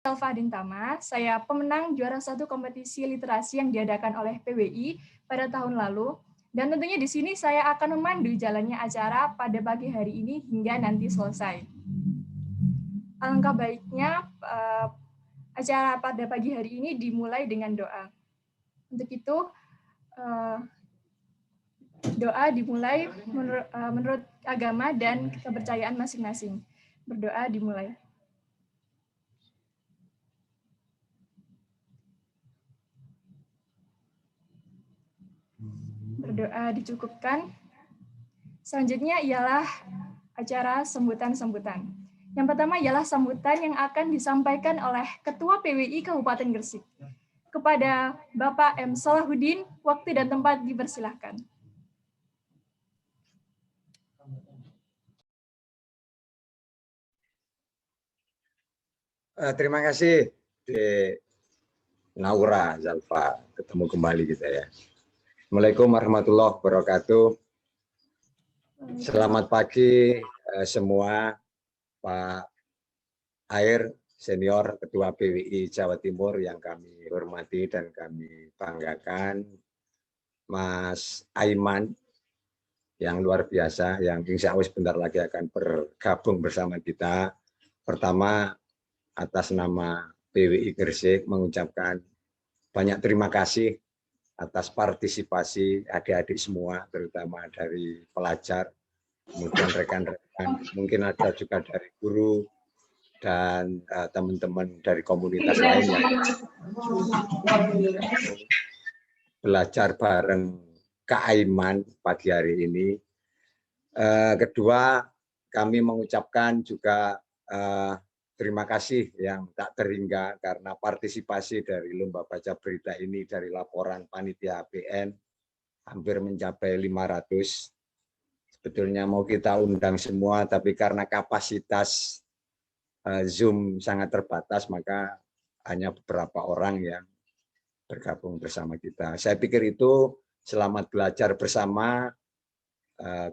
Salvadin Tama, saya pemenang juara 1 kompetisi literasi yang diadakan oleh PWI pada tahun lalu. Dan tentunya di sini saya akan memandu jalannya acara pada pagi hari ini hingga nanti selesai. Alangkah baiknya acara pada pagi hari ini dimulai dengan doa. Untuk itu, doa dimulai menurut agama dan kepercayaan masing-masing. Berdoa dimulai. Berdoa dicukupkan. Selanjutnya ialah acara sambutan-sambutan. Yang pertama ialah sambutan yang akan disampaikan oleh Ketua PWI Kabupaten Gresik. Kepada Bapak M. Salahuddin, waktu dan tempat dipersilahkan. Terima kasih, Naura Zalfa. Ketemu kembali kita ya. Assalamualaikum warahmatullahi wabarakatuh. Selamat pagi semua, Pak Air, Senior Ketua PWI Jawa Timur yang kami hormati dan kami banggakan, Mas Aiman yang luar biasa, yang insya Allah sebentar lagi akan bergabung bersama kita. Pertama, atas nama PWI Gresik mengucapkan banyak terima kasih atas partisipasi adik-adik semua, terutama dari pelajar, kemudian rekan-rekan, mungkin ada juga dari guru, dan teman-teman dari komunitas lain yang belajar bareng Kak Aiman pagi hari ini. Kedua, kami mengucapkan juga terima kasih yang tak terhingga karena partisipasi dari lomba baca berita ini dari laporan panitia APN hampir mencapai 500. Sebetulnya mau kita undang semua, tapi karena kapasitas Zoom sangat terbatas, maka hanya beberapa orang yang bergabung bersama kita. Saya pikir itu selamat belajar bersama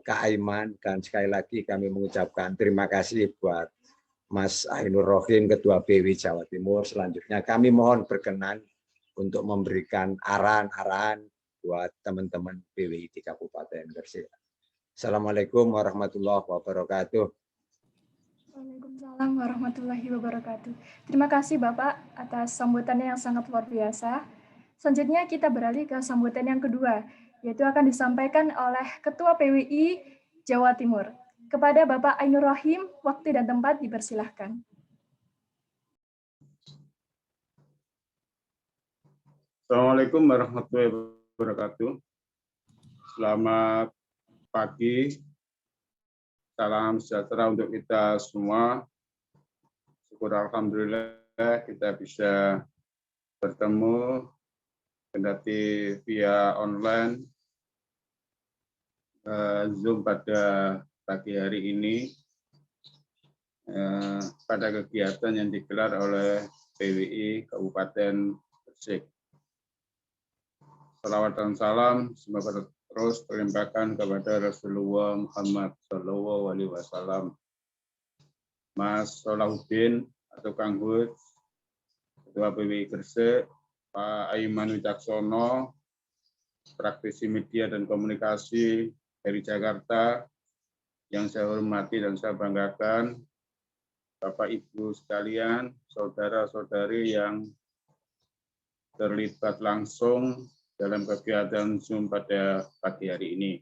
Kak Aiman, dan sekali lagi kami mengucapkan terima kasih buat Mas Ainur Rohim, Ketua PWI Jawa Timur. Selanjutnya kami mohon berkenan untuk memberikan arahan-arahan buat teman-teman PWI di Kabupaten Gresik. Assalamualaikum warahmatullahi wabarakatuh. Waalaikumsalam warahmatullahi wabarakatuh. Terima kasih Bapak atas sambutannya yang sangat luar biasa. Selanjutnya kita beralih ke sambutan yang kedua, yaitu akan disampaikan oleh Ketua PWI Jawa Timur. Kepada Bapak Ainur Rohim, waktu dan tempat dipersilahkan. Assalamualaikum warahmatullahi wabarakatuh. Selamat pagi, salam sejahtera untuk kita semua. Syukur alhamdulillah kita bisa bertemu kendati via online Zoom pada pagi hari ini pada kegiatan yang digelar oleh PWI Kabupaten Gresik. Salawat dan salam semoga terus terlimpahkan kepada Rasulullah Muhammad SAW. Mas Salahuddin atau Kang Hud, Ketua PWI Gresik, Pak Aiman Wicaksono, praktisi media dan komunikasi dari Jakarta, yang saya hormati dan saya banggakan, Bapak Ibu sekalian, saudara-saudari yang terlibat langsung dalam kegiatan Zoom pada pagi hari ini.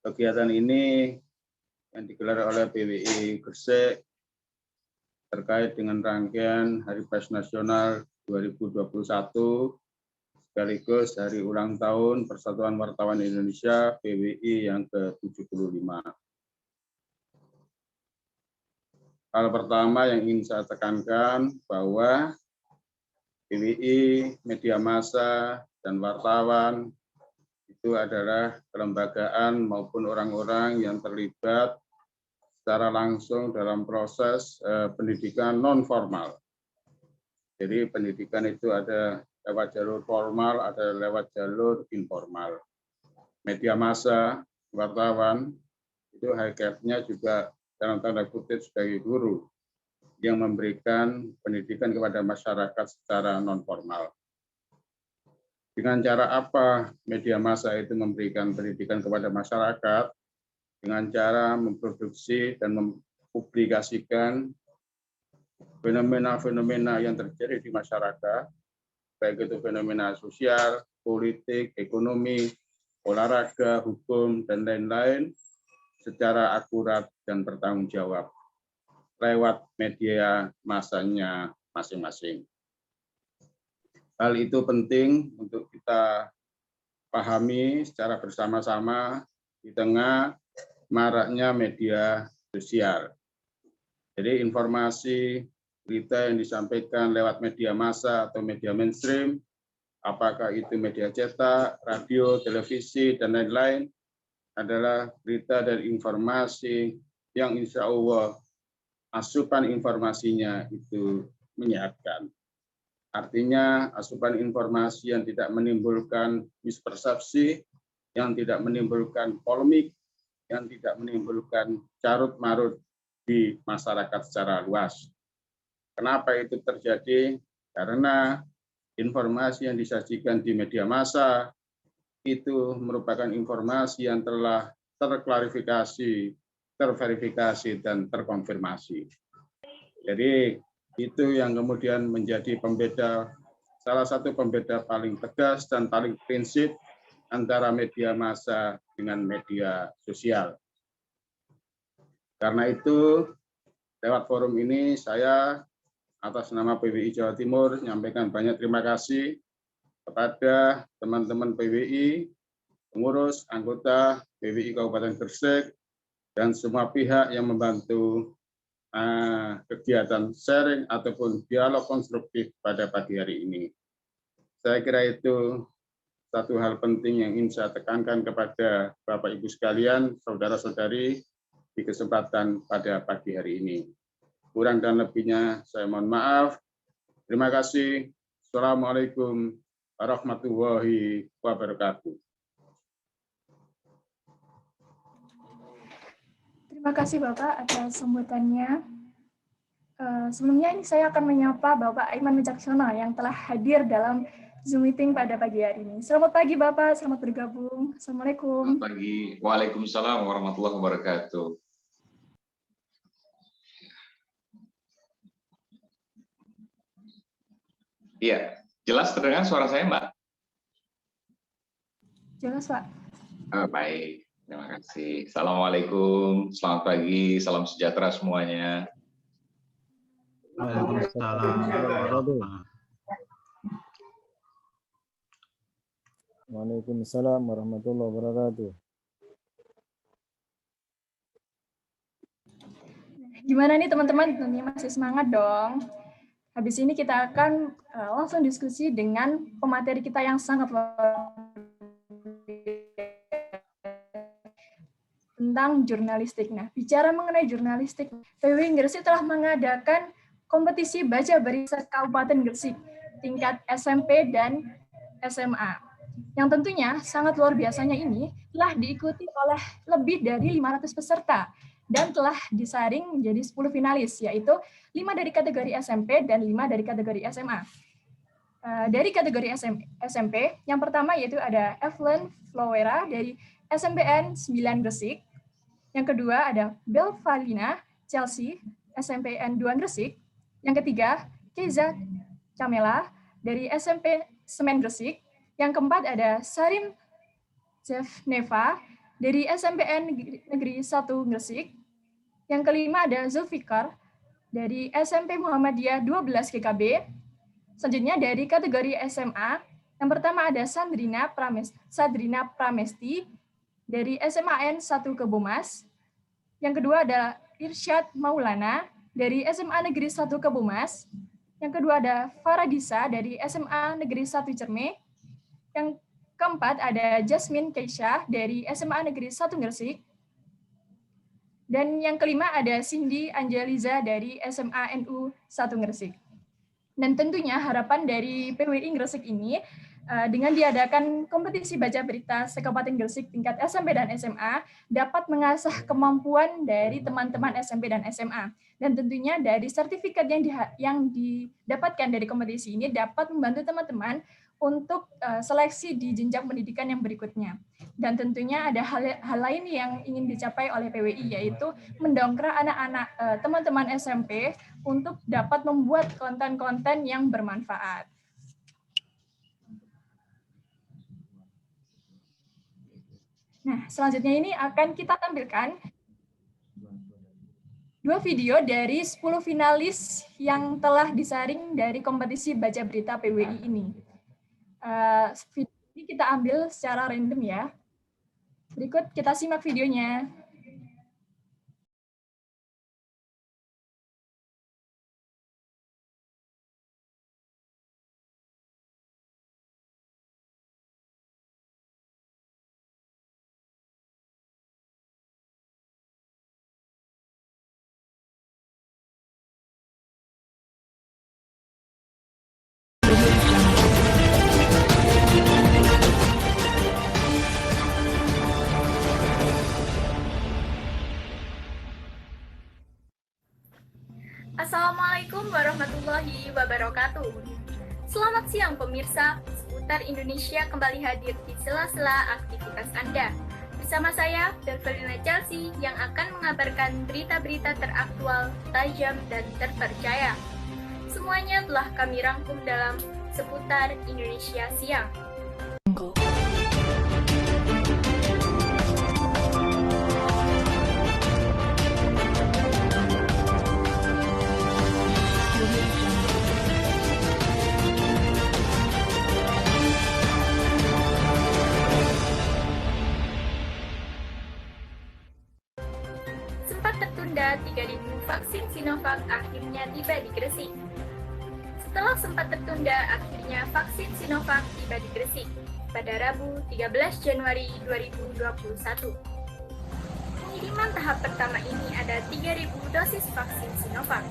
Kegiatan ini yang digelar oleh PWI Gresik terkait dengan rangkaian Hari Pers Nasional 2021 sekaligus hari ulang tahun Persatuan Wartawan Indonesia PWI yang ke-75. Hal pertama yang ingin saya tekankan bahwa PWI, media massa, dan wartawan itu adalah kelembagaan maupun orang-orang yang terlibat secara langsung dalam proses pendidikan non formal. Jadi pendidikan itu ada lewat jalur formal, ada lewat jalur informal. Media massa, wartawan, itu hakikatnya juga dalam tanda kutip sebagai guru yang memberikan pendidikan kepada masyarakat secara non-formal. Dengan cara apa media massa itu memberikan pendidikan kepada masyarakat? Dengan cara memproduksi dan mempublikasikan fenomena-fenomena yang terjadi di masyarakat, baik itu fenomena sosial, politik, ekonomi, olahraga, hukum, dan lain-lain, secara akurat dan bertanggung jawab lewat media massanya masing-masing. Hal itu penting untuk kita pahami secara bersama-sama di tengah maraknya media sosial. Jadi informasi berita yang disampaikan lewat media massa atau media mainstream, apakah itu media cetak, radio, televisi, dan lain-lain, adalah berita dan informasi yang insya Allah asupan informasinya itu menyehatkan. Artinya asupan informasi yang tidak menimbulkan mispersepsi, yang tidak menimbulkan polemik, yang tidak menimbulkan carut-marut di masyarakat secara luas. Kenapa itu terjadi? Karena informasi yang disajikan di media massa itu merupakan informasi yang telah terklarifikasi, terverifikasi, dan terkonfirmasi. Jadi itu yang kemudian menjadi pembeda, salah satu pembeda paling tegas dan paling prinsip antara media massa dengan media sosial. Karena itu, lewat forum ini saya atas nama PWI Jawa Timur menyampaikan banyak terima kasih kepada teman-teman PWI, pengurus, anggota PWI Kabupaten Gresik, dan semua pihak yang membantu kegiatan sharing ataupun dialog konstruktif pada pagi hari ini. Saya kira itu satu hal penting yang ingin saya tekankan kepada Bapak Ibu sekalian, saudara-saudari di kesempatan pada pagi hari ini. Kurang dan lebihnya saya mohon maaf. Terima kasih. Assalamualaikum warahmatullahi wabarakatuh. Terima kasih Bapak atas sambutannya. Sebelumnya ini saya akan menyapa Bapak Aiman Wicaksana yang telah hadir dalam Zoom meeting pada pagi hari ini. Selamat pagi Bapak, selamat bergabung. Assalamualaikum. Selamat pagi. Waalaikumsalam warahmatullahi wabarakatuh. Iya, jelas terdengar suara saya, Mbak? Jelas, Pak. Baik, terima kasih. Assalamualaikum, selamat pagi, salam sejahtera semuanya. Waalaikumsalam warahmatullahi wabarakatuh. Gimana nih teman-teman? Tentunya masih semangat dong. Habis ini kita akan langsung diskusi dengan pemateri kita yang sangat luar tentang jurnalistik. Nah, bicara mengenai jurnalistik, PWI Gresik telah mengadakan kompetisi baca berita Kabupaten Gresik tingkat SMP dan SMA. Yang tentunya sangat luar biasanya ini telah diikuti oleh lebih dari 500 peserta dan telah disaring menjadi 10 finalis, yaitu 5 dari kategori SMP dan 5 dari kategori SMA. Dari kategori SMP, yang pertama yaitu ada Evelyn Flowera dari SMPN 9 Gresik. Yang kedua ada Belvalina Chelsea, SMPN 2 Gresik. Yang ketiga, Keza Camela dari SMP Semen Gresik. Yang keempat ada Sarim Jeff Neva dari SMPN Negeri 1 Gresik. Yang kelima ada Zulfikar dari SMP Muhammadiyah 12 GKB. Selanjutnya dari kategori SMA, yang pertama ada Sadrina Pramesti dari SMAN 1 Kebomas. Yang kedua ada Irsyad Maulana dari SMA Negeri 1 Kebomas. Yang kedua ada Faradisa dari SMA Negeri 1 Cerme. Yang keempat ada Jasmine Keisha dari SMA Negeri 1 Gresik. Dan yang kelima ada Cindy Angeliza dari SMA NU 1 Gresik. Dan tentunya harapan dari PWI Gresik ini Dengan diadakan kompetisi baca berita se-Kabupaten Gresik tingkat SMP dan SMA dapat mengasah kemampuan dari teman-teman SMP dan SMA. Dan tentunya dari sertifikat yang didapatkan dari kompetisi ini dapat membantu teman-teman untuk seleksi di jenjang pendidikan yang berikutnya. Dan tentunya ada hal lain yang ingin dicapai oleh PWI, yaitu mendongkrak anak-anak teman-teman SMP untuk dapat membuat konten-konten yang bermanfaat. Nah, selanjutnya ini akan kita tampilkan 2 video dari 10 finalis yang telah disaring dari kompetisi baca berita PWI ini. Video ini kita ambil secara random ya. Berikut kita simak videonya. Assalamualaikum warahmatullahi wabarakatuh. Selamat siang pemirsa, Seputar Indonesia kembali hadir di sela-sela aktivitas Anda. Bersama saya, Delvelina Chelsea, yang akan mengabarkan berita-berita teraktual, tajam, dan terpercaya. Semuanya telah kami rangkum dalam Seputar Indonesia Siang. Sempat tertunda, 3.000 vaksin Sinovac akhirnya tiba di Gresik. Setelah sempat tertunda, akhirnya vaksin Sinovac tiba di Gresik pada Rabu 13 Januari 2021. Pengiriman tahap pertama ini ada 3.000 dosis vaksin Sinovac.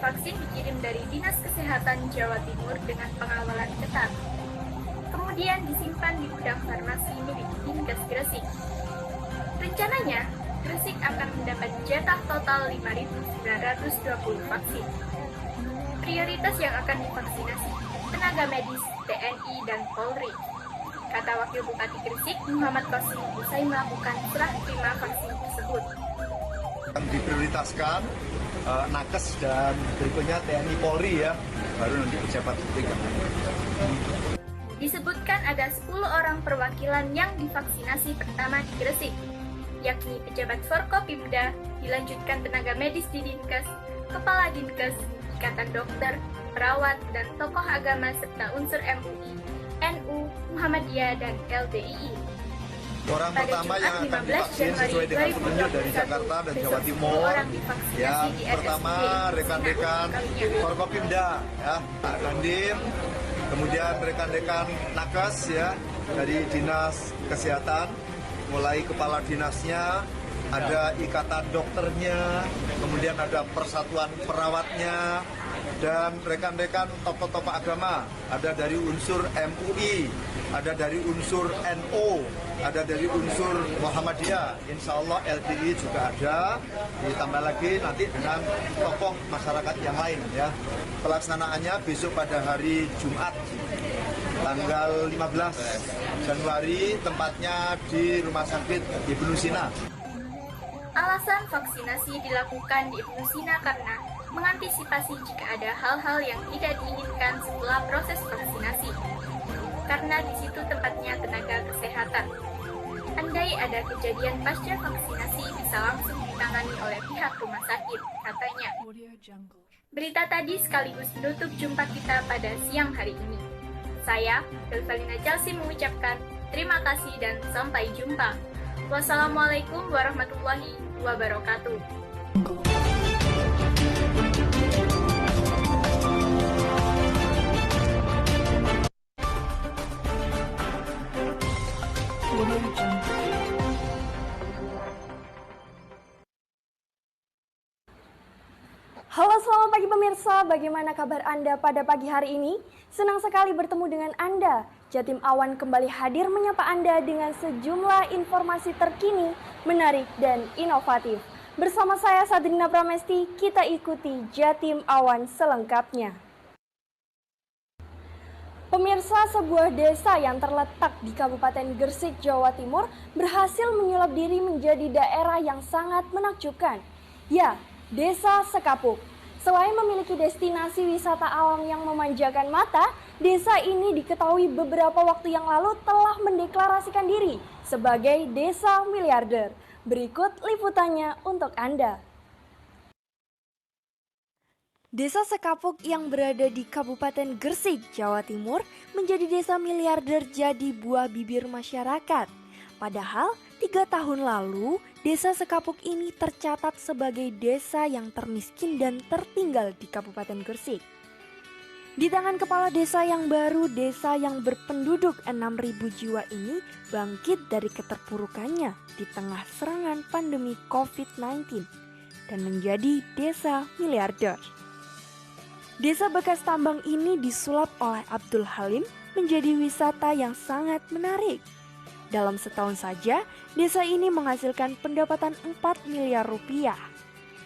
Vaksin dikirim dari Dinas Kesehatan Jawa Timur dengan pengawalan ketat. Kemudian disimpan di gudang farmasi milik Dinkes Gresik. Rencananya, Gresik akan mendapat jatah total 5.920 vaksin. Prioritas yang akan divaksinasi tenaga medis, TNI, dan Polri. Kata Wakil Bupati Gresik, Muhammad Qasim, usai melakukan serah terima vaksin tersebut. Diprioritaskan nakes dan berikutnya TNI Polri ya, baru nanti pejabat ketiga. Disebutkan ada 10 orang perwakilan yang divaksinasi pertama di Gresik, yakni pejabat Forkopimda, dilanjutkan tenaga medis di Dinkes, Kepala Dinkes, Ikatan Dokter, perawat, dan tokoh agama serta unsur MUI, NU, Muhammadiyah, dan LDII. Orang pertama yang akan divaksin sesuai dengan petunjuk dari Jakarta dan Jawa Timur. Ya, pertama rekan-rekan Forkopimda, ya, Pak Dandim, kemudian rekan-rekan nakes ya dari Dinas Kesehatan, mulai kepala dinasnya, ada ikatan dokternya, kemudian ada persatuan perawatnya, dan rekan-rekan tokoh-tokoh agama, ada dari unsur MUI, ada dari unsur NU, ada dari unsur Muhammadiyah, insya Allah LDI juga ada, ditambah lagi nanti dengan tokoh masyarakat yang lain ya. Pelaksanaannya besok pada hari Jumat, tanggal 15 Januari, tempatnya di Rumah Sakit Ibnu Sina. Alasan vaksinasi dilakukan di Ibnu Sina karena mengantisipasi jika ada hal-hal yang tidak diinginkan setelah proses vaksinasi. Karena di situ tempatnya tenaga kesehatan. Andai ada kejadian pasca vaksinasi bisa langsung ditangani oleh pihak rumah sakit, katanya. Berita tadi sekaligus menutup jumpa kita pada siang hari ini. Saya, Delvelina Chelsea, mengucapkan terima kasih dan sampai jumpa. Wassalamualaikum warahmatullahi wabarakatuh. Halo, selamat pagi pemirsa. Bagaimana kabar Anda pada pagi hari ini? Senang sekali bertemu dengan Anda Jatim Awan kembali hadir menyapa Anda dengan sejumlah informasi terkini, menarik, dan inovatif. Bersama saya Sadrina Pramesti, kita ikuti Jatim Awan selengkapnya. Pemirsa, sebuah desa yang terletak di Kabupaten Gresik, Jawa Timur berhasil menyulap diri menjadi daerah yang sangat menakjubkan. Ya, Desa Sekapuk. Selain memiliki destinasi wisata alam yang memanjakan mata, desa ini diketahui beberapa waktu yang lalu telah mendeklarasikan diri sebagai desa miliarder. Berikut liputannya untuk Anda. Desa Sekapuk yang berada di Kabupaten Gresik, Jawa Timur menjadi desa miliarder jadi buah bibir masyarakat. Padahal 3 tahun lalu, desa Sekapuk ini tercatat sebagai desa yang termiskin dan tertinggal di Kabupaten Gresik. Di tangan kepala desa yang baru, desa yang berpenduduk 6.000 jiwa ini bangkit dari keterpurukannya di tengah serangan pandemi COVID-19 dan menjadi desa miliarder. Desa bekas tambang ini disulap oleh Abdul Halim menjadi wisata yang sangat menarik. Dalam setahun saja, desa ini menghasilkan pendapatan 4 miliar rupiah.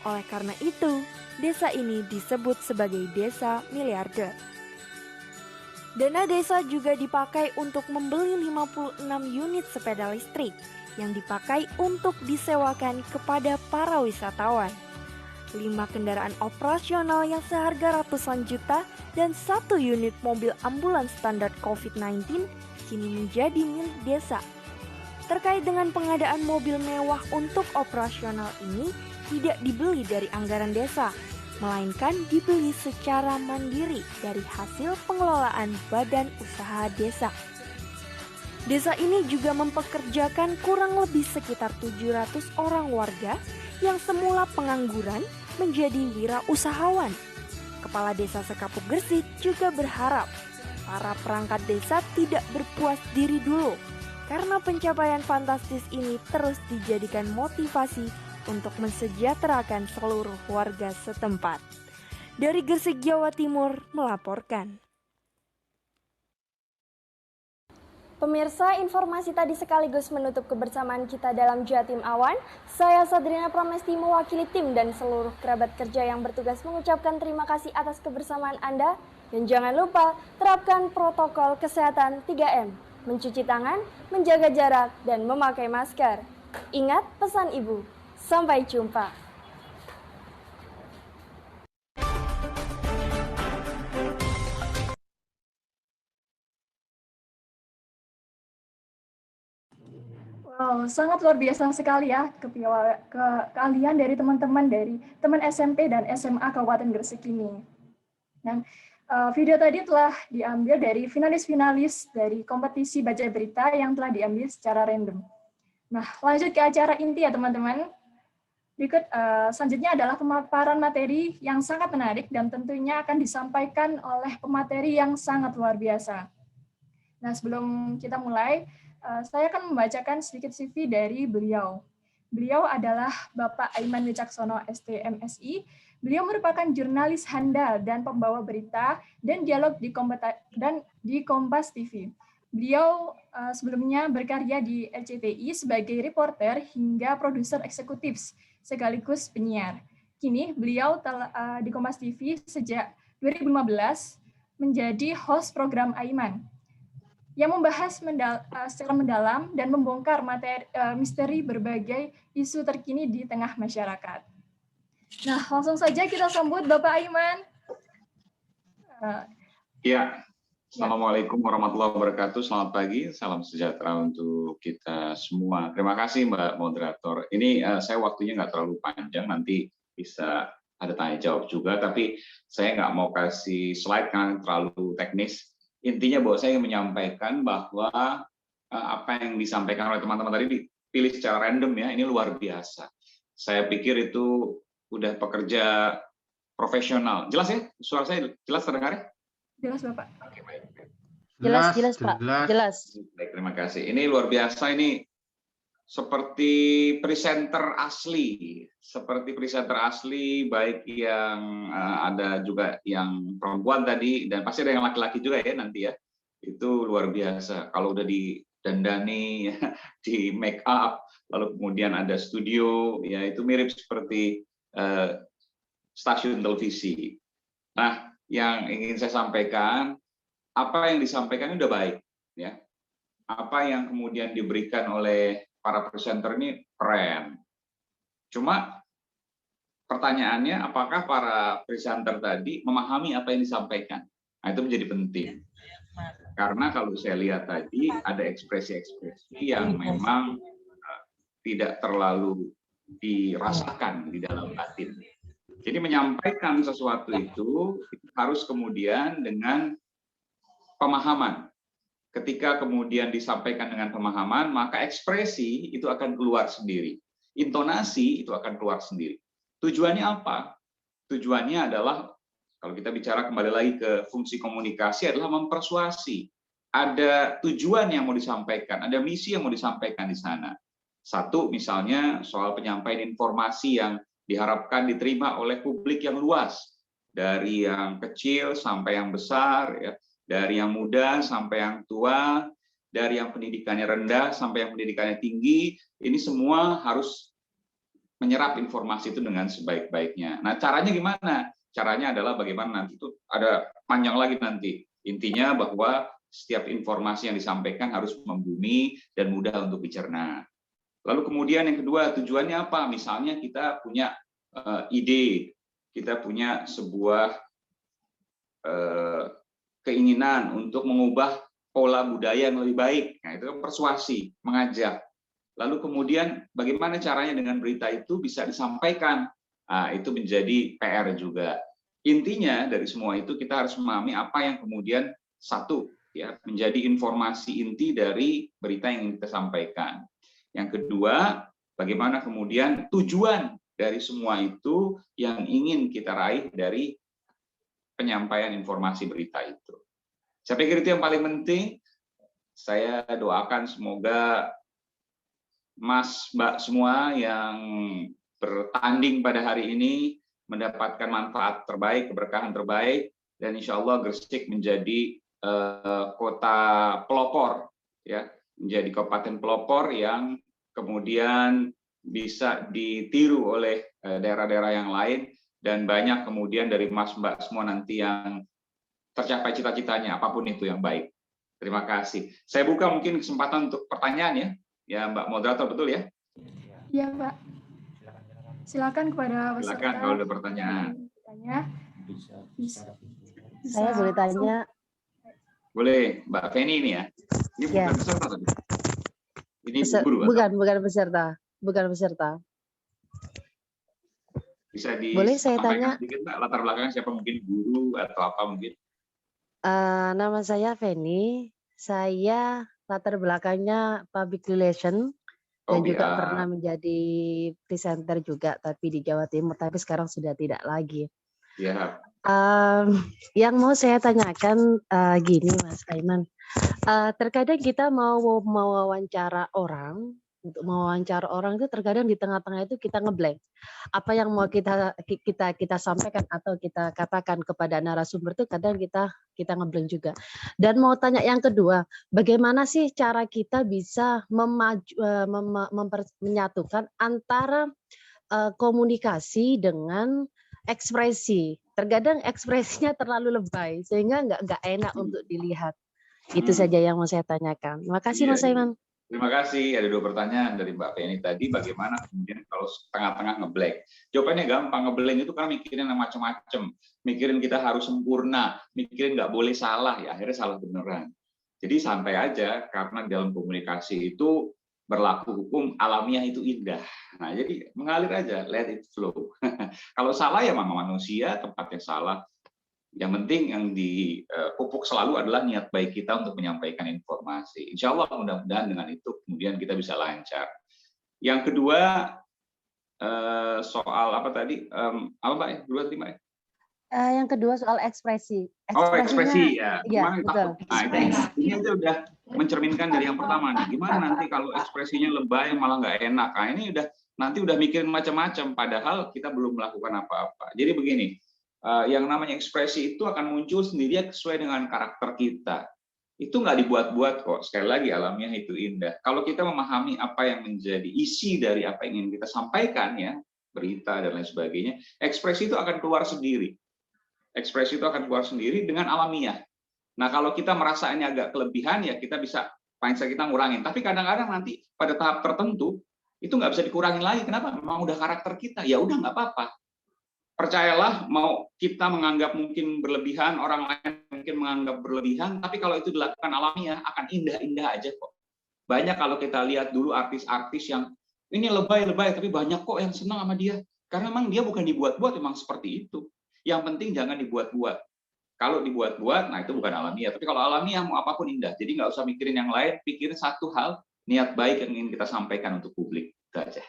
Oleh karena itu, desa ini disebut sebagai desa miliarder. Dana desa juga dipakai untuk membeli 56 unit sepeda listrik yang dipakai untuk disewakan kepada para wisatawan. 5 kendaraan operasional yang seharga ratusan juta dan 1 unit mobil ambulans standar COVID-19 kini menjadi milik desa. Terkait dengan pengadaan mobil mewah untuk operasional ini tidak dibeli dari anggaran desa, melainkan dibeli secara mandiri dari hasil pengelolaan badan usaha desa. Desa ini juga mempekerjakan kurang lebih sekitar 700 orang warga yang semula pengangguran menjadi wirausahawan. Kepala Desa Sekapuk Gresik juga berharap para perangkat desa tidak berpuas diri dulu karena pencapaian fantastis ini terus dijadikan motivasi untuk mensejahterakan seluruh warga setempat. Dari Gresik, Jawa Timur melaporkan. Pemirsa, informasi tadi sekaligus menutup kebersamaan kita dalam Jatim Awan. Saya Sadrina Pramesti mewakili tim dan seluruh kerabat kerja yang bertugas mengucapkan terima kasih atas kebersamaan Anda. Dan jangan lupa terapkan protokol kesehatan 3M, mencuci tangan, menjaga jarak, dan memakai masker. Ingat pesan Ibu, sampai jumpa. Wow, sangat luar biasa sekali ya keahlian dari teman-teman dari teman SMP dan SMA Kabupaten Gresik ini. Dan video tadi telah diambil dari finalis-finalis dari kompetisi baca berita yang telah diambil secara random. Nah, lanjut ke acara inti ya teman-teman. Berikut selanjutnya adalah pemaparan materi yang sangat menarik dan tentunya akan disampaikan oleh pemateri yang sangat luar biasa. Nah, sebelum kita mulai, saya akan membacakan sedikit CV dari beliau. Beliau adalah Bapak Aiman Wicaksono, STMSI. Beliau merupakan jurnalis handal dan pembawa berita dan dialog di Kompas TV. Beliau sebelumnya berkarya di RCTI sebagai reporter hingga produser eksekutif sekaligus penyiar. Kini beliau telah di Kompas TV sejak 2015 menjadi host program Aiman yang membahas secara mendalam dan membongkar misteri berbagai isu terkini di tengah masyarakat. Nah, langsung saja kita sambut Bapak Aiman. Ya, Assalamualaikum warahmatullahi wabarakatuh. Selamat pagi, salam sejahtera untuk kita semua. Terima kasih Mbak Moderator. Ini saya waktunya nggak terlalu panjang, nanti bisa ada tanya jawab juga, tapi saya nggak mau kasih slide karena terlalu teknis. Intinya bahwa saya ingin menyampaikan bahwa apa yang disampaikan oleh teman-teman tadi dipilih secara random ya, ini luar biasa. Saya pikir itu udah pekerja profesional. Jelas ya? Suara saya jelas terdengar ya? Jelas Bapak. Oke, baik. Jelas Pak, jelas. Baik, terima kasih. Ini luar biasa, ini seperti presenter asli, baik yang ada juga yang perempuan tadi dan pasti ada yang laki-laki juga ya nanti ya. itu luar biasa. Kalau udah didandani, di make up, lalu kemudian ada studio, ya itu mirip seperti stasiun televisi. Nah, yang ingin saya sampaikan, apa yang disampaikan udah baik, ya. Apa yang kemudian diberikan oleh para presenter ini keren. Cuma pertanyaannya, apakah para presenter tadi memahami apa yang disampaikan? Nah, itu menjadi penting. Karena kalau saya lihat tadi ada ekspresi-ekspresi yang memang tidak terlalu dirasakan di dalam batin. Jadi menyampaikan sesuatu itu harus kemudian dengan pemahaman. Ketika kemudian disampaikan dengan pemahaman, maka ekspresi itu akan keluar sendiri. Intonasi itu akan keluar sendiri. Tujuannya apa? Tujuannya adalah, kalau kita bicara kembali lagi ke fungsi komunikasi, adalah mempersuasi. Ada tujuan yang mau disampaikan, ada misi yang mau disampaikan di sana. Satu, misalnya soal penyampaian informasi yang diharapkan diterima oleh publik yang luas, dari yang kecil sampai yang besar, ya, dari yang muda sampai yang tua, dari yang pendidikannya rendah sampai yang pendidikannya tinggi. Ini semua harus menyerap informasi itu dengan sebaik-baiknya. Nah, caranya gimana? Caranya adalah bagaimana nanti itu ada panjang lagi nanti. Intinya bahwa setiap informasi yang disampaikan harus membumi dan mudah untuk dicerna. Lalu kemudian yang kedua, tujuannya apa? Misalnya kita punya ide, kita punya sebuah keinginan untuk mengubah pola budaya yang lebih baik. Nah, itu kan persuasi, mengajak. Lalu kemudian bagaimana caranya dengan berita itu bisa disampaikan? Nah, itu menjadi PR juga. Intinya dari semua itu kita harus memahami apa yang kemudian satu, ya, menjadi informasi inti dari berita yang ingin kita sampaikan. Yang kedua, bagaimana kemudian tujuan dari semua itu yang ingin kita raih dari penyampaian informasi berita itu. Saya pikir itu yang paling penting. Saya doakan semoga Mas, Mbak semua yang bertanding pada hari ini mendapatkan manfaat terbaik, keberkahan terbaik, dan insya Allah Gresik menjadi kota pelopor, ya, menjadi kabupaten pelopor yang kemudian bisa ditiru oleh daerah-daerah yang lain, dan banyak kemudian dari Mas Mbak semua nanti yang tercapai cita-citanya, apapun itu yang baik. Terima kasih. Saya buka mungkin kesempatan untuk pertanyaan ya Mbak Moderator, betul ya? Iya Pak. Silakan kepada peserta. Silakan kalau ada pertanyaan. Bisa. Saya boleh tanya. Boleh, Mbak Feni ini ya. Ini bukan peserta tadi. Ini guru. Bukan peserta. Bukan peserta. Bisa boleh saya tanya sedikit, Mbak, latar belakangnya siapa, mungkin guru atau apa mungkin? Nama saya Feni. Saya latar belakangnya public relation dan juga pernah menjadi presenter juga, tapi di Jawa Timur, tapi sekarang sudah tidak lagi. Ya. Yang mau saya tanyakan gini, Mas Aiman, terkadang kita mau mewawancara orang. Untuk mewawancara orang itu terkadang di tengah-tengah itu kita ngeblank. Apa yang mau kita sampaikan atau kita katakan kepada narasumber itu kadang kita ngeblank juga. Dan mau tanya yang kedua, bagaimana sih cara kita bisa menyatukan antara komunikasi dengan ekspresi. Terkadang ekspresinya terlalu lebay sehingga nggak enak untuk dilihat. Itu saja yang mau saya tanyakan. Terima kasih Mas Aiman. Terima kasih. Ada 2 pertanyaan dari Mbak Feni tadi. Bagaimana kemudian kalau tengah-tengah ngeblank? Jawabannya gampang. Ngeblank itu kan mikirin yang macam-macam. Mikirin kita harus sempurna. Mikirin nggak boleh salah. Ya akhirnya salah beneran. Jadi santai aja. Karena dalam komunikasi itu berlaku hukum alamiah itu indah. Nah jadi mengalir aja. Let it flow. Kalau salah ya memang manusia. Tempatnya salah. Yang penting yang dipupuk selalu adalah niat baik kita untuk menyampaikan informasi. Insya Allah mudah-mudahan dengan itu kemudian kita bisa lancar. Yang kedua, soal apa tadi? Apa Mbak? Dua tadi Mbak? Yang kedua soal ekspresi. Ekspresi ya. Iya, betul. Nah, ini aja udah mencerminkan dari yang pertama nih. Gimana nanti kalau ekspresinya lebay malah nggak enak. Nah ini nanti udah mikirin macam-macam. Padahal kita belum melakukan apa-apa. Jadi begini. Yang namanya ekspresi itu akan muncul sendiri sesuai dengan karakter kita. itu nggak dibuat-buat kok. Sekali lagi, alamiah itu indah. Kalau kita memahami apa yang menjadi isi dari apa yang ingin kita sampaikan, ya, berita dan lain sebagainya, ekspresi itu akan keluar sendiri. Ekspresi itu akan keluar sendiri dengan alamiah. Nah, kalau kita merasa ini agak kelebihan, ya kita bisa kita ngurangin. Tapi kadang-kadang nanti pada tahap tertentu itu nggak bisa dikurangin lagi. Kenapa? Memang udah karakter kita. Ya udah, nggak apa-apa. Percayalah, mau kita menganggap mungkin berlebihan, orang lain mungkin menganggap berlebihan, tapi kalau itu dilakukan alamiah akan indah-indah aja kok. Banyak kalau kita lihat dulu artis-artis yang ini lebay-lebay, tapi banyak kok yang senang sama dia. Karena memang dia bukan dibuat-buat, memang seperti itu. Yang penting jangan dibuat-buat. Kalau dibuat-buat, nah itu bukan alamiah. Tapi kalau alamiah, mau apapun indah. Jadi nggak usah mikirin yang lain, pikirin satu hal, niat baik yang ingin kita sampaikan untuk publik. Itu aja.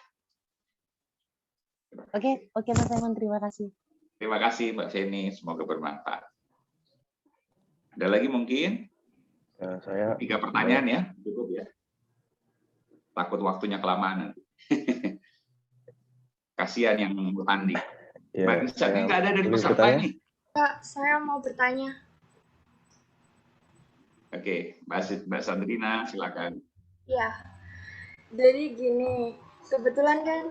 Oke, Mas Aiman, terima kasih. Terima kasih Mbak Seni, semoga bermanfaat. Ada lagi mungkin? Saya 3 pertanyaan ya, cukup ya. Takut waktunya kelamaan nanti. Kasihan yang bertanding. ya, Mbak Nisa, ini nggak ada dari peserta nih. Kak, saya mau bertanya. Oke, Mbak Sandrina, silakan. Ya, jadi gini, kebetulan kan,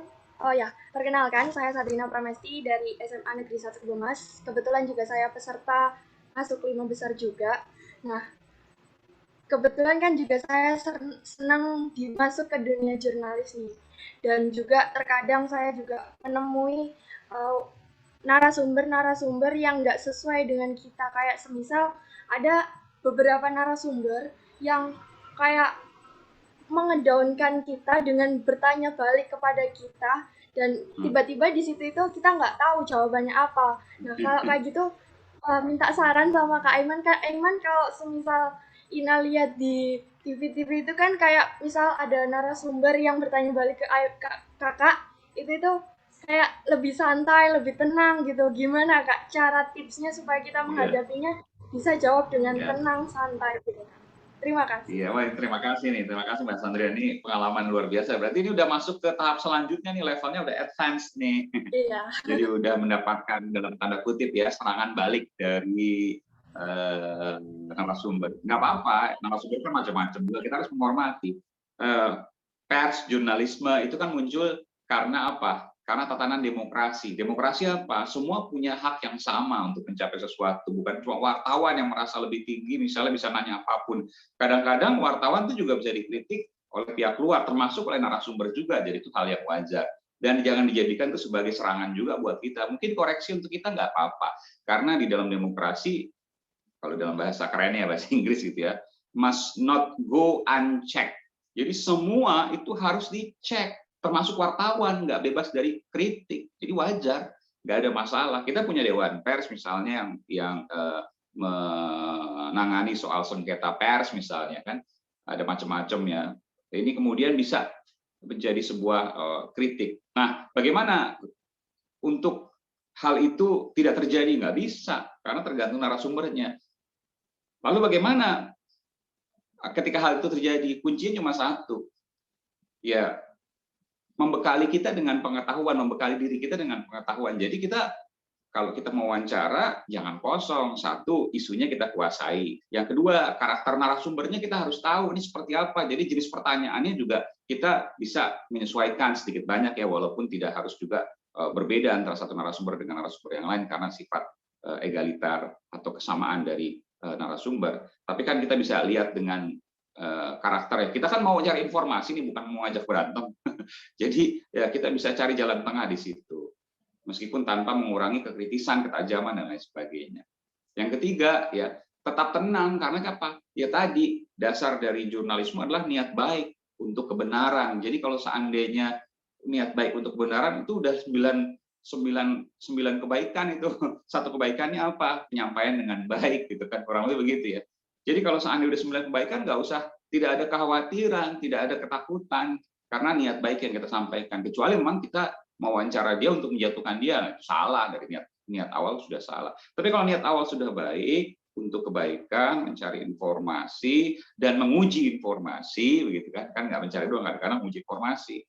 perkenalkan, saya Sandrina Pramesti dari SMA Negeri 1 Gemas. Kebetulan juga saya peserta masuk 5 besar juga. Nah, kebetulan kan juga saya senang masuk ke dunia jurnalis nih. Dan juga terkadang saya juga menemui narasumber-narasumber yang nggak sesuai dengan kita. Kayak semisal ada beberapa narasumber yang kayak mengedownkan kita dengan bertanya balik kepada kita, dan tiba-tiba di situ itu kita nggak tahu jawabannya apa. Nah, kalau kayak gitu minta saran sama Kak Aiman. Kak Aiman, kalau semisal Ina lihat di TV-TV itu kan kayak misal ada narasumber yang bertanya balik ke kakak, itu kayak lebih santai, lebih tenang gitu. Gimana Kak cara tipsnya supaya kita menghadapinya bisa jawab dengan tenang, santai gitu. Terima kasih. Iya, terima kasih nih. Terima kasih Mbak Sandrina. Ini pengalaman luar biasa. Berarti ini udah masuk ke tahap selanjutnya nih, levelnya udah advance nih. Iya. Jadi udah mendapatkan dalam tanda kutip ya serangan balik dari narasumber. Nggak apa-apa, narasumber kan macam-macam juga. Kita harus menghormati. Pers, jurnalisme itu kan muncul karena apa? Karena tatanan demokrasi. Demokrasi apa? Semua punya hak yang sama untuk mencapai sesuatu. Bukan cuma wartawan yang merasa lebih tinggi, misalnya bisa nanya apapun. Kadang-kadang wartawan itu juga bisa dikritik oleh pihak luar, termasuk oleh narasumber juga. Jadi itu hal yang wajar. Dan jangan dijadikan itu sebagai serangan juga buat kita. Mungkin koreksi untuk kita nggak apa-apa. Karena di dalam demokrasi, kalau dalam bahasa kerennya, bahasa Inggris gitu ya, must not go unchecked. Jadi semua itu harus dicek. Termasuk wartawan, nggak bebas dari kritik. Jadi wajar, nggak ada masalah. Kita punya Dewan Pers misalnya yang menangani soal sengketa pers misalnya, kan ada macam-macam ya. Ini kemudian bisa menjadi sebuah kritik. Nah, bagaimana untuk hal itu tidak terjadi? Nggak bisa, karena tergantung narasumbernya. Lalu bagaimana ketika hal itu terjadi? Kuncinya cuma satu, ya membekali kita dengan pengetahuan, membekali diri kita dengan pengetahuan. Jadi kita, kalau kita mau wawancara, jangan kosong. Satu, isunya kita kuasai. Yang kedua, karakter narasumbernya kita harus tahu ini seperti apa. Jadi jenis pertanyaannya juga kita bisa menyesuaikan sedikit banyak ya, walaupun tidak harus juga berbeda antara satu narasumber dengan narasumber yang lain karena sifat egalitar atau kesamaan dari narasumber. Tapi kan kita bisa lihat dengan karakternya. Kita kan mau cari informasi nih, bukan mau ngajak berantem. Jadi ya kita bisa cari jalan tengah di situ, meskipun tanpa mengurangi kekritisan, ketajaman dan lain sebagainya. Yang ketiga ya tetap tenang, karena apa? Ya tadi dasar dari jurnalisme adalah niat baik untuk kebenaran. Jadi kalau seandainya niat baik untuk kebenaran itu udah 9 kebaikan itu. Satu kebaikannya apa? Penyampaian dengan baik gitu kan, kurang lebih begitu ya. Jadi kalau seandainya udah 9 kebaikan, nggak usah, tidak ada kekhawatiran, tidak ada ketakutan, karena niat baik yang kita sampaikan. Kecuali memang kita mewawancara dia untuk menjatuhkan dia, itu salah, dari niat awal sudah salah. Tapi kalau niat awal sudah baik, untuk kebaikan, mencari informasi, dan menguji informasi, begitu kan nggak mencari doang, karena menguji informasi.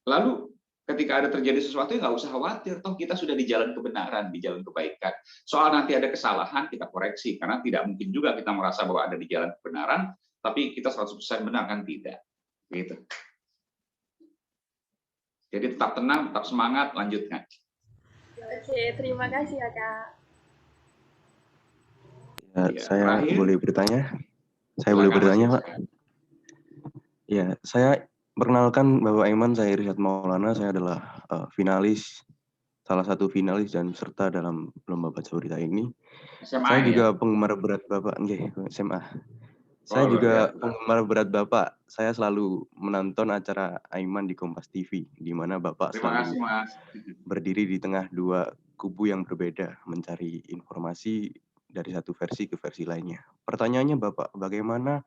Lalu ketika ada terjadi sesuatu, nggak usah khawatir, toh kita sudah di jalan kebenaran, di jalan kebaikan. Soal nanti ada kesalahan, kita koreksi, karena tidak mungkin juga kita merasa bahwa ada di jalan kebenaran, tapi kita 100% benar, kan tidak. Gitu. Jadi tetap tenang, tetap semangat, lanjutkan. Oke, terima kasih ya, Kak. Ya, saya boleh bertanya? Saya boleh bertanya, Pak? Ya, saya perkenalkan Bapak Aiman, saya Irsad Maulana, saya adalah finalis, salah satu finalis dan serta dalam lomba baca berita ini. SMA, saya juga ya? penggemar berat Bapak, SMA. Saya juga penggemar berat Bapak. Saya selalu menonton acara Aiman di Kompas TV, di mana Bapak selalu berdiri di tengah dua kubu yang berbeda, mencari informasi dari satu versi ke versi lainnya. Pertanyaannya Bapak, bagaimana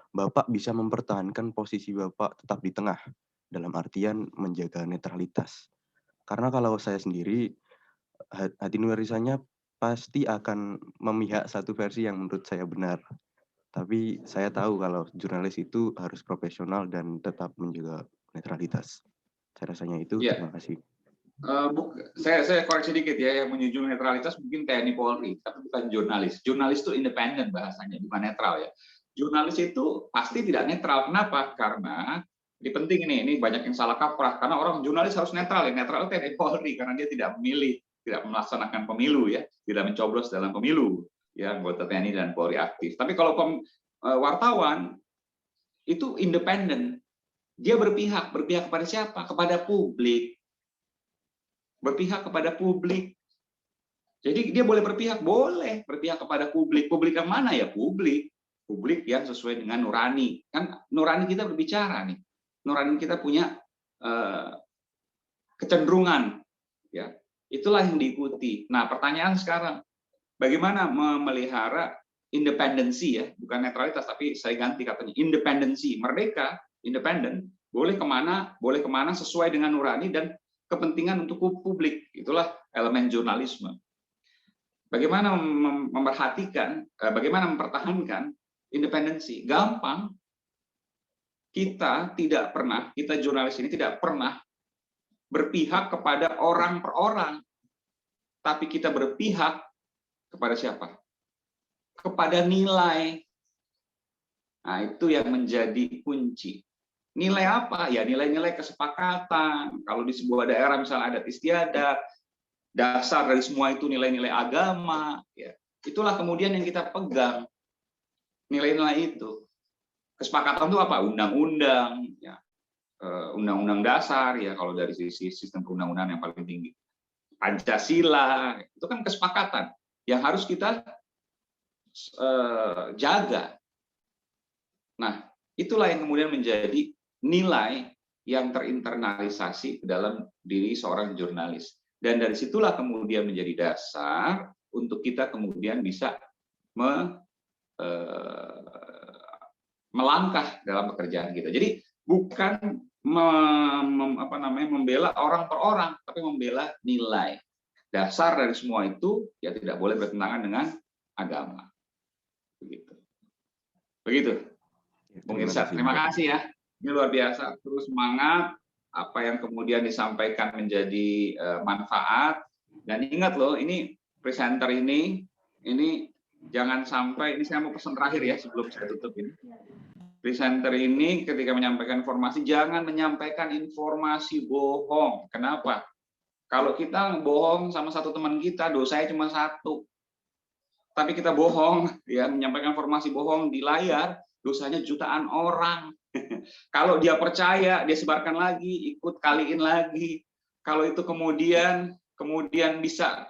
Bapak bisa mempertahankan posisi Bapak tetap di tengah, dalam artian menjaga netralitas? Karena kalau saya sendiri, hati nuraninya pasti akan memihak satu versi yang menurut saya benar. Tapi saya tahu kalau jurnalis itu harus profesional dan tetap menjaga netralitas. Saya rasanya itu. Ya. Terima kasih. Saya koreksi dikit ya, yang menyunjung netralitas mungkin TNI Polri, tapi bukan jurnalis. Jurnalis itu independen bahasanya, bukan netral ya. Jurnalis itu pasti tidak netral. Kenapa? Karena ini penting ini banyak yang salah kaprah. Karena orang jurnalis harus netral ya. Netral itu TNI Polri karena dia tidak memilih, tidak melaksanakan pemilu ya, tidak mencoblos dalam pemilu ya, anggota TNI dan Polri aktif. Tapi kalau wartawan itu independen, dia berpihak kepada siapa? Kepada publik. Berpihak kepada publik. Jadi dia boleh berpihak kepada publik. Publik yang mana ya? Publik yang sesuai dengan nurani. Kan nurani kita berbicara nih. Nurani kita punya kecenderungan ya. Itulah yang diikuti. Nah, pertanyaan sekarang, bagaimana memelihara independensi ya, bukan netralitas, tapi saya ganti katanya independensi, merdeka, independen, boleh kemana sesuai dengan nurani dan kepentingan untuk publik. Itulah elemen jurnalisme. Bagaimana memperhatikan, bagaimana mempertahankan independensi? Gampang. Kita jurnalis ini tidak pernah berpihak kepada orang per orang, tapi kita berpihak kepada siapa? Kepada nilai. Nah, itu yang menjadi kunci. Nilai apa? Ya nilai-nilai kesepakatan. Kalau di sebuah daerah misalnya adat istiadat, dasar dari semua itu nilai-nilai agama. Ya. Itulah kemudian yang kita pegang. Nilai-nilai itu. Kesepakatan itu apa? Undang-undang. Ya. Undang-undang dasar. Ya kalau dari sisi sistem perundang-undangan yang paling tinggi. Pancasila. Itu kan kesepakatan yang harus kita jaga. Nah, itulah yang kemudian menjadi nilai yang terinternalisasi ke dalam diri seorang jurnalis. Dan dari situlah kemudian menjadi dasar untuk kita kemudian bisa melangkah dalam pekerjaan kita. Jadi bukan membela orang per orang, tapi membela nilai. Dasar dari semua itu ya tidak boleh bertentangan dengan agama. Begitu. Bung Irsad, terima kasih ya. Ini luar biasa. Terus semangat. Apa yang kemudian disampaikan menjadi manfaat. Dan ingat loh, ini presenter ini jangan sampai, ini saya mau pesan terakhir ya sebelum saya tutup ini. Presenter ini ketika menyampaikan informasi, jangan menyampaikan informasi bohong. Kenapa? Kalau kita bohong sama satu teman kita, dosanya cuma satu. Tapi kita bohong, ya menyampaikan informasi bohong di layar, dosanya jutaan orang. Kalau dia percaya, dia sebarkan lagi, ikut kaliin lagi. Kalau itu kemudian bisa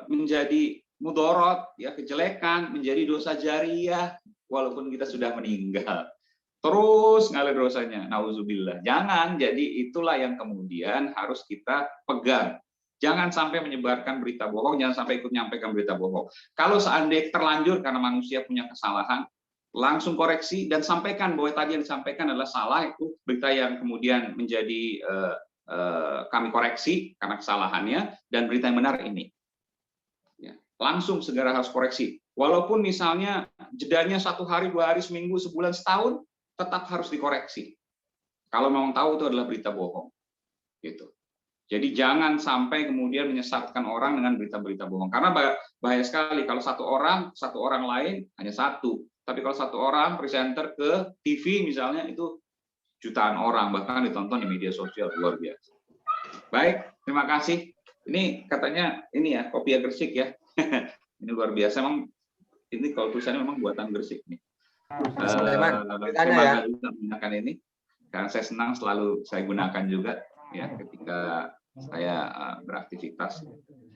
menjadi mudorot, ya kejelekan, menjadi dosa jariah, walaupun kita sudah meninggal. Terus ngalir dosanya, nauzubillah. Jangan, jadi itulah yang kemudian harus kita pegang. Jangan sampai menyebarkan berita bohong, jangan sampai ikut menyampaikan berita bohong. Kalau seandainya terlanjur karena manusia punya kesalahan, langsung koreksi dan sampaikan bahwa tadi yang disampaikan adalah salah, itu berita yang kemudian menjadi kami koreksi karena kesalahannya, dan berita yang benar ini. Ya, langsung segera harus koreksi. Walaupun misalnya jedanya 1 hari, 2 hari, seminggu, sebulan, setahun, tetap harus dikoreksi. Kalau memang tahu itu adalah berita bohong. gitu. Jadi jangan sampai kemudian menyesatkan orang dengan berita-berita bohong. Karena bahaya sekali kalau satu orang lain hanya satu. Tapi kalau satu orang presenter ke TV misalnya itu jutaan orang bahkan ditonton di media sosial, luar biasa. Baik, terima kasih. Ini katanya ini ya Kopiah Gresik ya. Ini luar biasa memang. Ini kalau tulisannya memang buatan Gresik nih. Terima kasih menggunakan ini. Karena saya senang selalu saya gunakan juga ya ketika saya beraktivitas,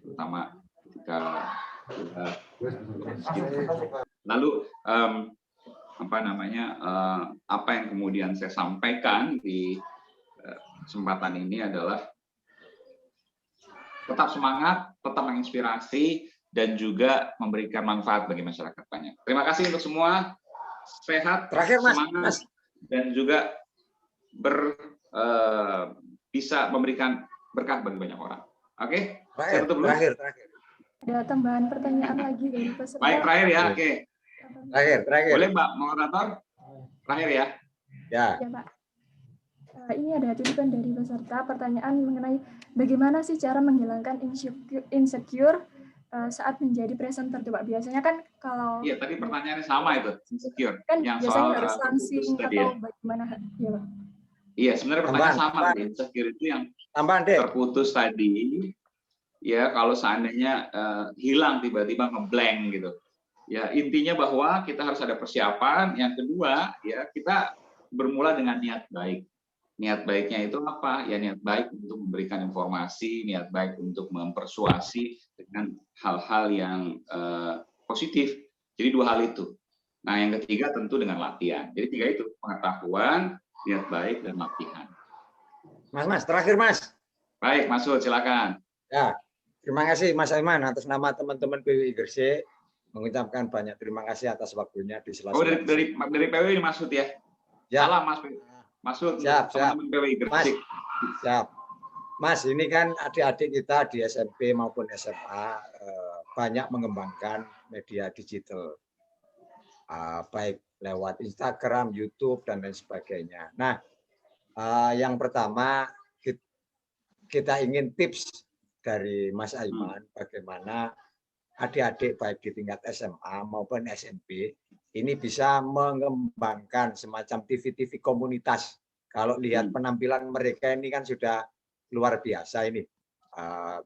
terutama ketika lalu apa yang kemudian saya sampaikan di kesempatan ini adalah tetap semangat, tetap menginspirasi, dan juga memberikan manfaat bagi masyarakat banyak. Terima kasih untuk semua, sehat, terakhir, Mas, semangat, dan juga bisa memberikan berkah bagi banyak orang. Oke? Saya tutup dulu. Terakhir. Ada tambahan pertanyaan lagi dari peserta. Baik, terakhir ya. Oke. Terakhir. Boleh, Mbak Moderator? Terakhir ya. Ya, Pak. Ini ada titipan dari peserta, pertanyaan mengenai bagaimana sih cara menghilangkan insecure saat menjadi presenter, Pak. Biasanya kan kalau... Iya, tadi pertanyaannya sama itu, insecure. Kan yang biasanya soal harus langsing atau bagaimana? Ya, Pak. Iya, sebenarnya pertanyaan sama. Insecure itu yang terputus tadi. Ya, kalau seandainya hilang tiba-tiba ngeblank gitu. Ya, intinya bahwa kita harus ada persiapan. Yang kedua, ya kita bermula dengan niat baik. Niat baiknya itu apa? Ya niat baik untuk memberikan informasi, niat baik untuk mempersuasi dengan hal-hal yang positif. Jadi dua hal itu. Nah, yang ketiga tentu dengan latihan. Jadi tiga itu, pengetahuan, niat baik, dan latihan. Mas, terakhir, Mas. Baik, Mas Hud, silakan. Ya, terima kasih Mas Aiman atas nama teman-teman PWI Gresik, mengucapkan banyak terima kasih atas waktunya di sela-sela. Oh, dari PWI Mas Hud ya? Ya. Salam Mas Hud, teman-teman PWI Gresik. Siap. Mas, ini kan adik-adik kita di SMP maupun SMA banyak mengembangkan media digital, baik lewat Instagram, YouTube, dan lain sebagainya. Nah, yang pertama kita ingin tips dari Mas Aiman bagaimana adik-adik baik di tingkat SMA maupun SMP ini bisa mengembangkan semacam TV-TV komunitas. Kalau lihat penampilan mereka ini kan sudah luar biasa ini.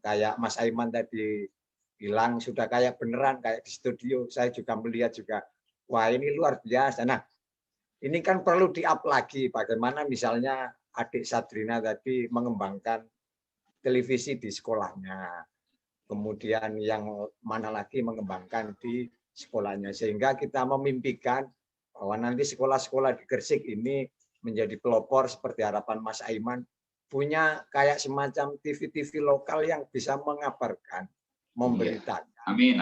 Kayak Mas Aiman tadi bilang sudah kayak beneran, kayak di studio. Saya juga melihat juga, wah ini luar biasa. Nah, ini kan perlu di-up lagi bagaimana misalnya adik Sadrina tadi mengembangkan televisi di sekolahnya. Kemudian yang mana lagi mengembangkan di sekolahnya. Sehingga kita memimpikan bahwa nanti sekolah-sekolah di Gresik ini menjadi pelopor seperti harapan Mas Aiman, punya kayak semacam TV-TV lokal yang bisa mengabarkan, memberitakan. Amin.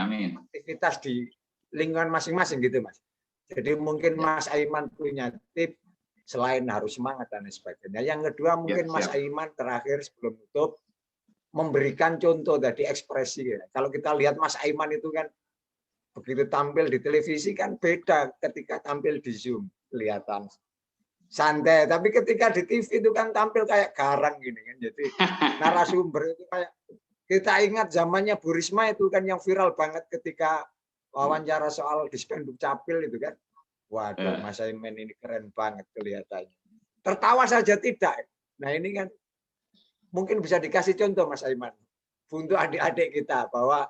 Aktivitas di lingkungan masing-masing gitu, Mas. Jadi mungkin Mas Aiman punya tips selain harus semangat dan sebagainya. Yang kedua mungkin Mas Aiman terakhir sebelum tutup memberikan contoh tadi ekspresi. Kalau kita lihat Mas Aiman itu kan begitu tampil di televisi kan beda ketika tampil di Zoom, kelihatan santai, tapi ketika di TV itu kan tampil kayak garang gini kan. Jadi narasumber itu kayak kita ingat zamannya Bu Risma itu kan yang viral banget ketika wawancara soal Dispenduk Capil itu kan. Waduh, Mas Aiman ini keren banget kelihatannya. Tertawa saja tidak. Nah, ini kan mungkin bisa dikasih contoh Mas Aiman untuk adik-adik kita bahwa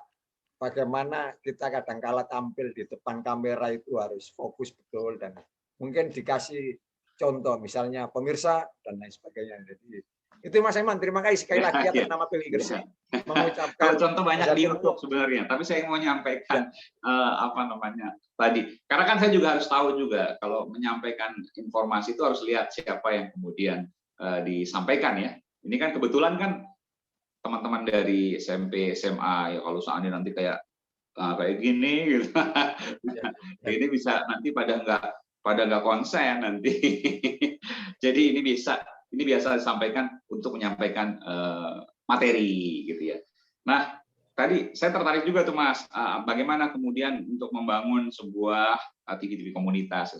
bagaimana kita kadang-kala tampil di depan kamera itu harus fokus betul dan mungkin dikasih contoh misalnya pemirsa dan lain sebagainya. Jadi itu Mas Aiman, terima kasih sekali lagi atas nama PWI Gresik mengucapkan. Kalau contoh banyak di YouTube sebenarnya, tapi saya mau menyampaikan tadi. Karena kan saya juga harus tahu juga kalau menyampaikan informasi itu harus lihat siapa yang kemudian disampaikan ya. Ini kan kebetulan kan teman-teman dari SMP, SMA ya kalau seandainya nanti kayak gini gitu. Ini bisa nanti pada nggak konsen nanti. Jadi ini biasa disampaikan untuk menyampaikan materi gitu ya. Nah, tadi saya tertarik juga tuh Mas, bagaimana kemudian untuk membangun sebuah TV-TV komunitas.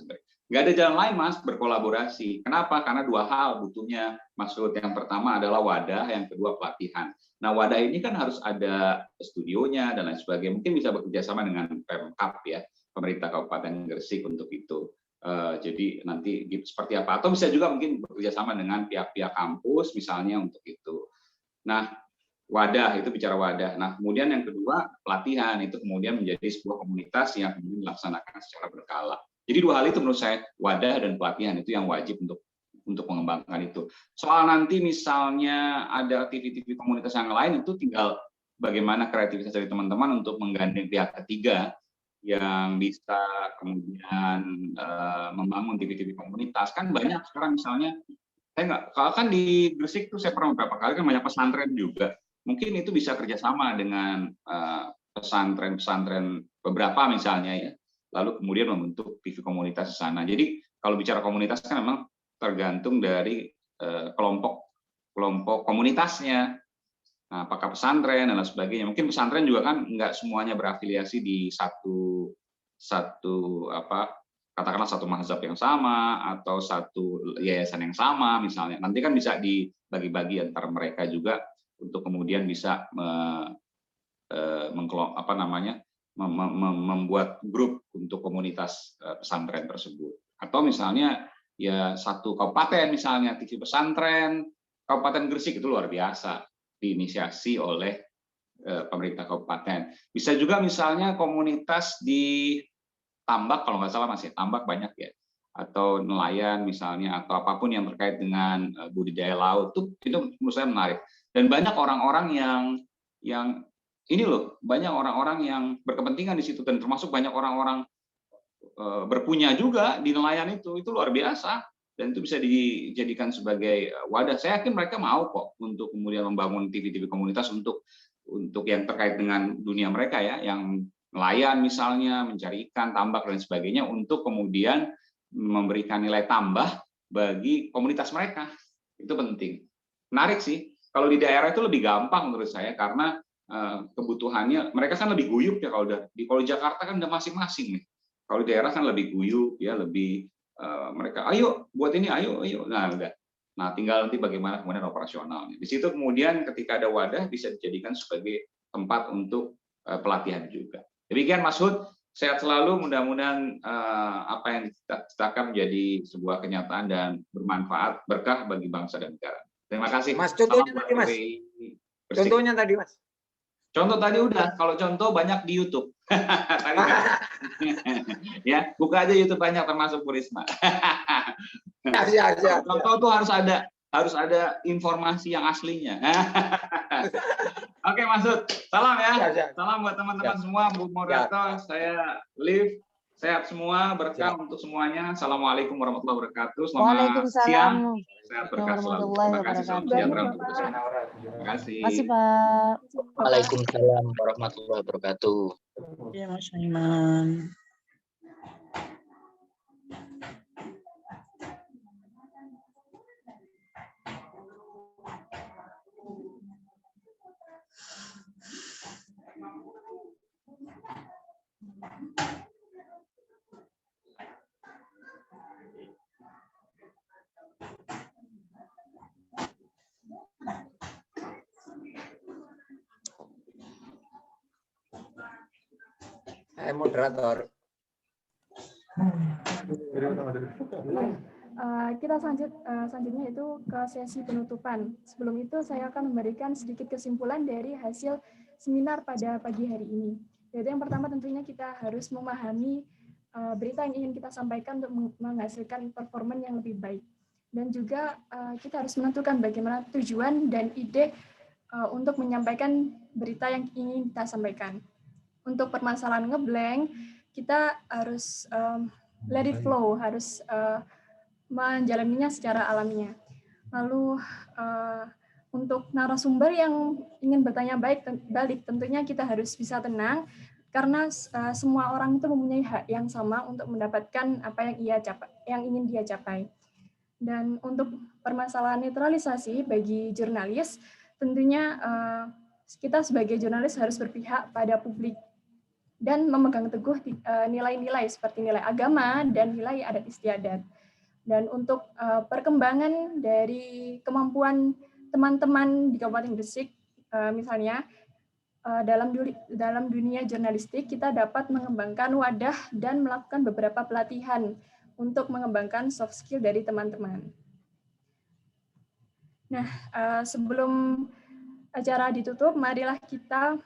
Nggak ada jalan lain, Mas, berkolaborasi. Kenapa? Karena dua hal butuhnya, Maksud. Yang pertama adalah wadah, yang kedua pelatihan. Nah, wadah ini kan harus ada studionya dan lain sebagainya. Mungkin bisa bekerja sama dengan Pemkab ya, pemerintah Kabupaten Gresik untuk itu. Jadi nanti seperti apa? Atau bisa juga mungkin bekerja sama dengan pihak-pihak kampus misalnya untuk itu. Nah, wadah itu bicara wadah. Nah, kemudian yang kedua pelatihan itu kemudian menjadi sebuah komunitas yang kemudian dilaksanakan secara berkala. Jadi dua hal itu menurut saya, wadah dan pelatihan itu yang wajib untuk mengembangkan itu. Soal nanti misalnya ada aktivitas komunitas yang lain itu tinggal bagaimana kreativitas dari teman-teman untuk menggandeng pihak ketiga yang bisa kemudian membangun TV komunitas. Kan banyak sekarang misalnya, kalau kan di Gresik tuh saya pernah beberapa kali kan banyak pesantren juga. Mungkin itu bisa kerjasama dengan pesantren-pesantren beberapa misalnya ya. Lalu kemudian membentuk TV komunitas di sana. Jadi kalau bicara komunitas kan memang tergantung dari kelompok komunitasnya. Nah, apakah pesantren dan lain sebagainya. Mungkin pesantren juga kan nggak semuanya berafiliasi di satu katakanlah satu mazhab yang sama atau satu yayasan yang sama misalnya. Nanti kan bisa dibagi-bagi antara mereka juga untuk kemudian bisa membuat grup untuk komunitas pesantren tersebut. Atau misalnya ya satu kabupaten misalnya TV pesantren Kabupaten Gresik itu luar biasa diinisiasi oleh pemerintah kabupaten. Bisa juga misalnya komunitas di tambak kalau nggak salah masih tambak banyak ya, atau nelayan misalnya atau apapun yang terkait dengan budidaya laut itu menurut saya menarik. Dan banyak orang-orang yang ini loh, banyak orang-orang yang berkepentingan di situ dan termasuk banyak orang-orang berpunya juga di nelayan itu luar biasa dan itu bisa dijadikan sebagai wadah. Saya yakin mereka mau kok untuk kemudian membangun TV komunitas untuk yang terkait dengan dunia mereka ya, yang nelayan misalnya, mencari ikan, tambak dan sebagainya untuk kemudian memberikan nilai tambah bagi komunitas mereka. Itu penting. Menarik sih. Kalau di daerah itu lebih gampang menurut saya karena kebutuhannya mereka kan lebih guyup ya kalau Jakarta kan udah masing-masing nih. Kalau di daerah kan lebih guyup ya, lebih mereka ayo buat ini ayo. Nah, udah. Nah, tinggal nanti bagaimana kemudian operasionalnya. Di situ kemudian ketika ada wadah bisa dijadikan sebagai tempat untuk pelatihan juga. Demikian Mas Hud, sehat selalu, mudah-mudahan apa yang diciptakan menjadi sebuah kenyataan dan bermanfaat, berkah bagi bangsa dan negara. Terima kasih. Mas, contohnya tadi Mas. Contohnya tadi Mas. Contoh tadi udah, kalau contoh banyak di YouTube. Ya, buka aja YouTube banyak termasuk Bu Risma. Contoh tuh harus ada informasi yang aslinya. Oke, Masud. Salam ya. Salam buat teman-teman semua, Bu moderator. Saya Liv. Sehat semua, berkah untuk semuanya. Assalamualaikum warahmatullahi wabarakatuh. Selamat siang. Sehat berkah selalu. Terima kasih. Salam sejahtera untuk kita. Terima kasih. Terima kasih, Pak. Waalaikumsalam warahmatullahi wabarakatuh. Ya, Mas Aiman. Moderator. Kita selanjutnya itu ke sesi penutupan. Sebelum itu saya akan memberikan sedikit kesimpulan dari hasil seminar pada pagi hari ini. Yaitu yang pertama tentunya kita harus memahami berita yang ingin kita sampaikan untuk menghasilkan performa yang lebih baik. Dan juga kita harus menentukan bagaimana tujuan dan ide untuk menyampaikan berita yang ingin kita sampaikan. Untuk permasalahan ngeblank, kita harus let it flow, harus menjalaninya secara alamiah. Lalu untuk narasumber yang ingin bertanya balik, tentunya kita harus bisa tenang, karena semua orang itu mempunyai hak yang sama untuk mendapatkan apa yang ingin dia capai. Dan untuk permasalahan netralisasi bagi jurnalis, tentunya kita sebagai jurnalis harus berpihak pada publik. dan memegang teguh nilai-nilai seperti nilai agama dan nilai adat istiadat. Dan untuk perkembangan dari kemampuan teman-teman di Kabupaten Gresik, misalnya dalam dunia jurnalistik, kita dapat mengembangkan wadah dan melakukan beberapa pelatihan untuk mengembangkan soft skill dari teman-teman. Nah, sebelum acara ditutup, marilah kita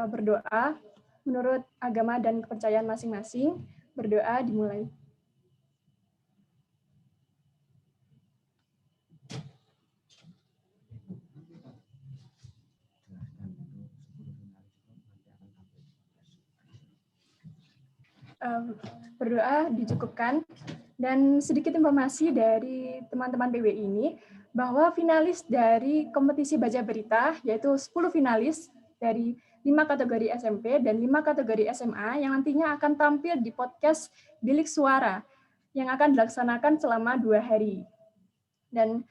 berdoa menurut agama dan kepercayaan masing-masing. Berdoa dimulai. Berdoa dicukupkan, dan sedikit informasi dari teman-teman PWI ini bahwa finalis dari kompetisi baca berita yaitu 10 finalis dari 5 kategori SMP dan 5 kategori SMA yang nantinya akan tampil di podcast Bilik Suara yang akan dilaksanakan selama 2 hari. Dan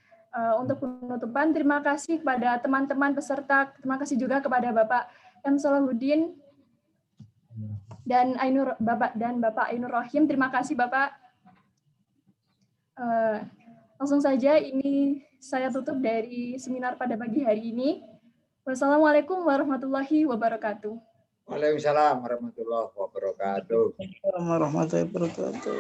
untuk penutupan, terima kasih kepada teman-teman peserta, terima kasih juga kepada Bapak M. Salahuddin dan Bapak Ainur Rohim. Terima kasih Bapak. Langsung saja ini saya tutup dari seminar pada pagi hari ini. Wassalamualaikum warahmatullahi wabarakatuh. Waalaikumsalam warahmatullahi wabarakatuh. Warahmatullahi wabarakatuh.